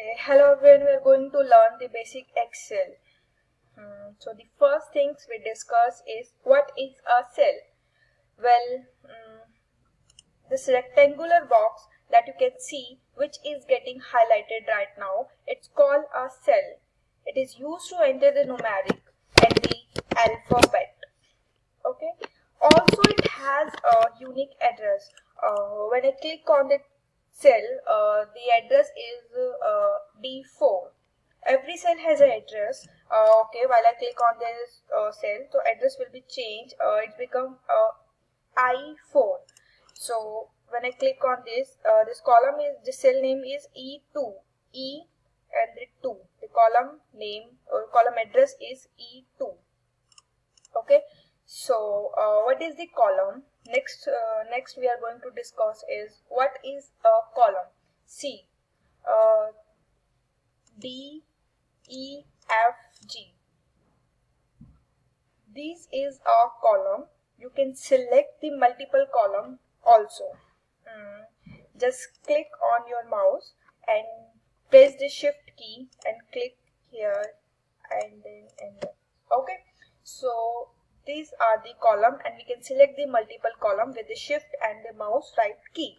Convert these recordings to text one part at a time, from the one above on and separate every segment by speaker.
Speaker 1: Okay, hello everyone, we are going to learn the basic Excel. So the first things we discuss is what is a cell? Well, this rectangular box that you can see which is getting highlighted right now, it's called a cell. It is used to enter the numeric and the alphabet. Okay, also it has a unique address. When I click on the cell, the address is D4. Every cell has an address. Okay, while I click on this cell, so address will be changed. It become I4. So when I click on this, this column is, the cell name is E2. E and the 2. The column name or column address is E2. Okay, so what is the column? Next we are going to discuss is what is a column. See, uh, D, E, F, G. This is a column. You can select the multiple column also. Just click on your mouse and press the shift key and click here and then enter. Okay, so these are the column and we can select the multiple column with the shift and the mouse right key.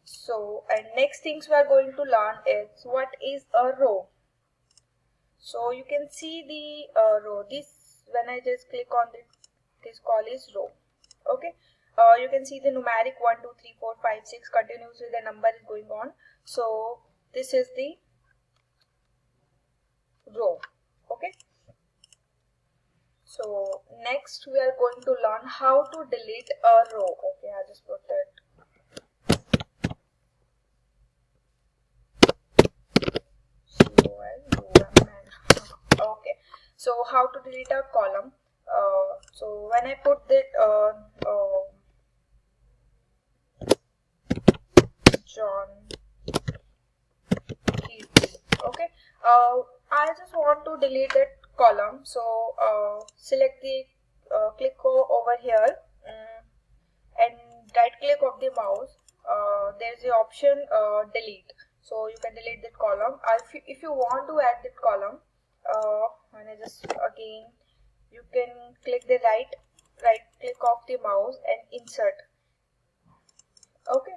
Speaker 1: So, and next things we are going to learn is what is a row. So you can see the row. This, when I just click on this call is row. Okay, you can see the numeric 1 2 3 4 5 6 continuously the number is going on. So this is the row. Okay, so next we are going to learn how to delete a row. Okay, I just put that. Okay, so how to delete a column. So when I put that John Keith, okay, I just want to delete that column. So select the click over here and right click of the mouse. There's the option delete. So you can delete that column. If you want to add that column, and I just again you can click the right click of the mouse and insert. Okay,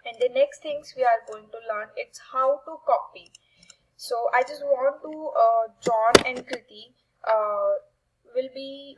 Speaker 1: and the next things we are going to learn it's how to copy. So I just want to John and Kriti will be